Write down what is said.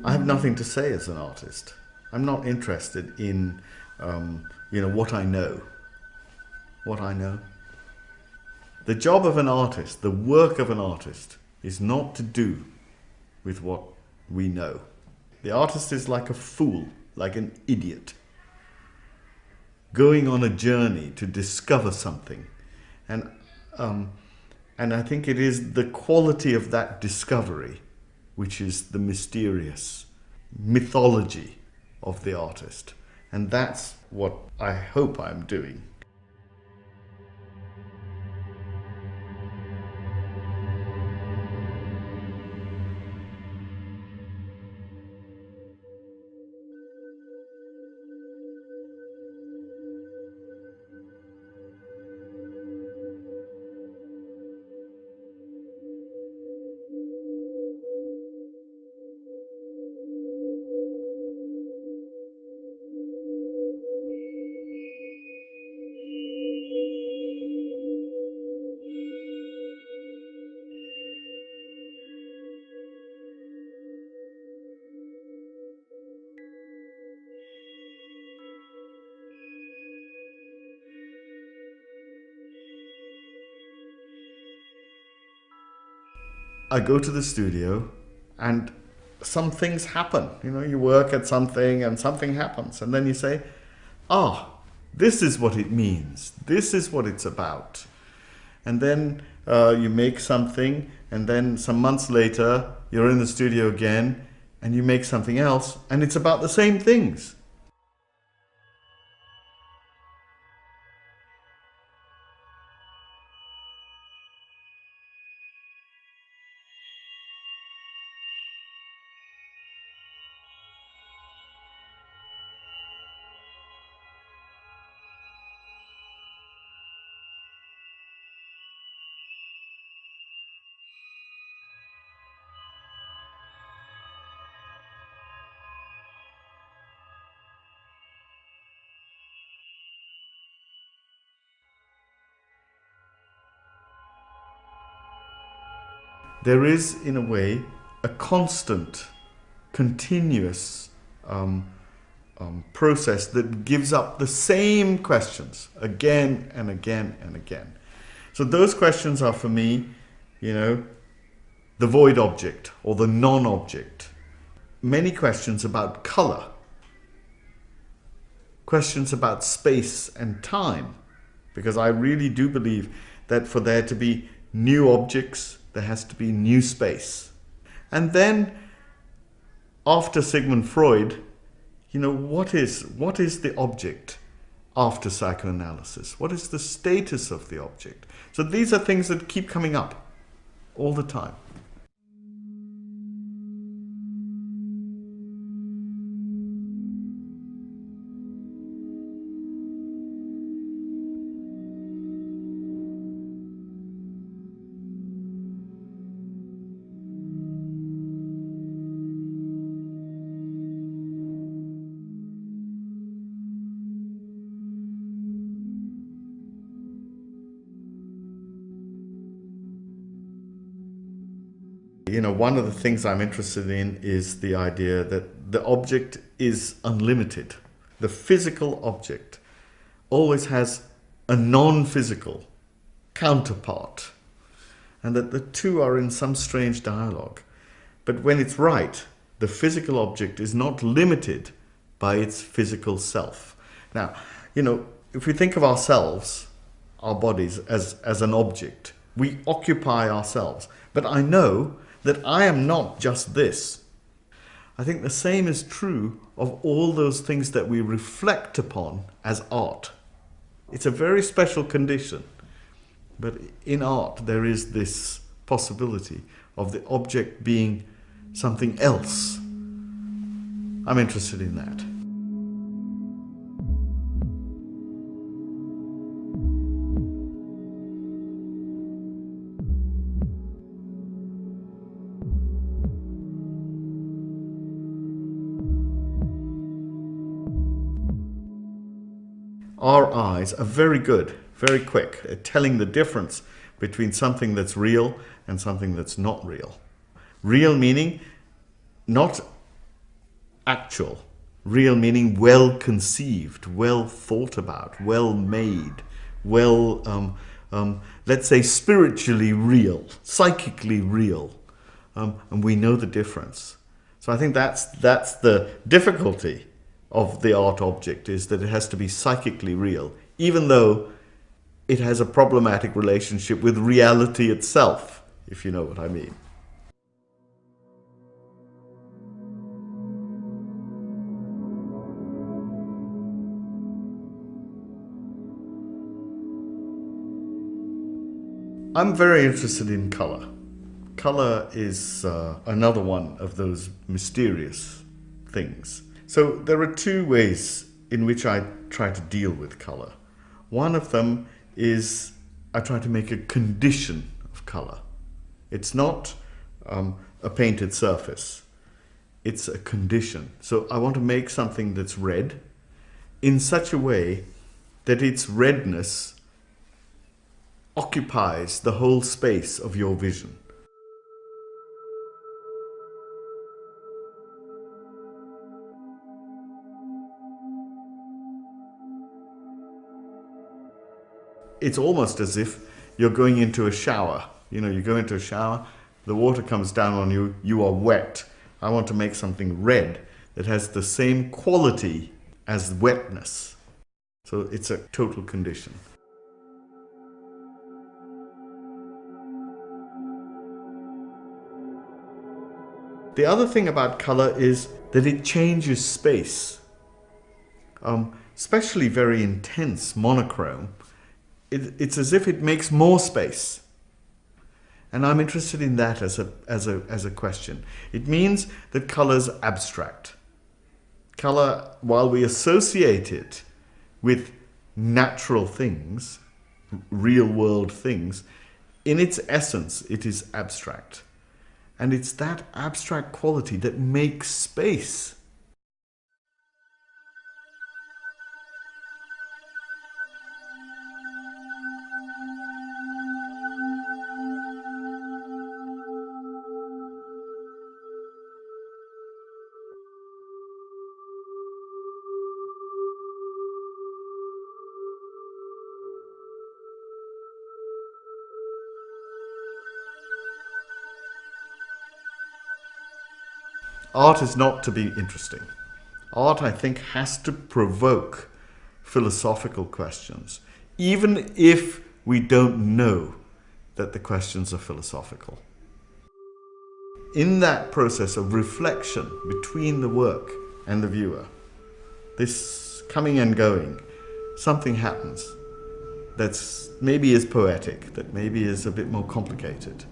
I have nothing to say as an artist. I'm not interested in, what I know. What I know. The job of an artist, the work of an artist, is not to do with what we know. The artist is like a fool, like an idiot, going on a journey to discover something. And I think it is the quality of that discovery which is the mysterious mythology of the artist. And that's what I hope I'm doing. I go to the studio and some things happen. You work at something and something happens. And then you say, this is what it means. This is what it's about. And then you make something, and then some months later, you're in the studio again and you make something else, and it's about the same things. There is, in a way, a constant, continuous process that gives up the same questions again and again and again. So those questions are, for me, the void object or the non-object. Many questions about color, questions about space and time, because I really do believe that for there to be new objects, there has to be new space. And then, after Sigmund Freud, what is the object after psychoanalysis? What is the status of the object? So these are things that keep coming up all the time. One of the things I'm interested in is the idea that the object is unlimited. The physical object always has a non-physical counterpart, and that the two are in some strange dialogue. But when it's right, the physical object is not limited by its physical self. Now, if we think of ourselves, our bodies, as an object, we occupy ourselves. But I know that I am not just this. I think the same is true of all those things that we reflect upon as art. It's a very special condition. But in art, there is this possibility of the object being something else. I'm interested in that. Our eyes are very good, very quick at telling the difference between something that's real and something that's not real. Real meaning not actual. Real meaning well conceived, well thought about, well made, let's say spiritually real, psychically real. And we know the difference. So I think that's the difficulty of the art object, is that it has to be psychically real, even though it has a problematic relationship with reality itself, if you know what I mean. I'm very interested in color. Color is another one of those mysterious things. So there are two ways in which I try to deal with color. One of them is I try to make a condition of color. It's not a painted surface. It's a condition. So I want to make something that's red in such a way that its redness occupies the whole space of your vision. It's almost as if you're going into a shower. You know, you go into a shower, the water comes down on you, you are wet. I want to make something red that has the same quality as wetness. So it's a total condition. The other thing about color is that it changes space. Especially very intense monochrome, it's as if it makes more space. And I'm interested in that as a question. It means that color's abstract. Color, while we associate it with natural things, real world things, in its essence, it is abstract. And it's that abstract quality that makes space. Art is not to be interesting. Art, I think, has to provoke philosophical questions, even if we don't know that the questions are philosophical. In that process of reflection between the work and the viewer, this coming and going, something happens that's maybe is poetic, that maybe is a bit more complicated.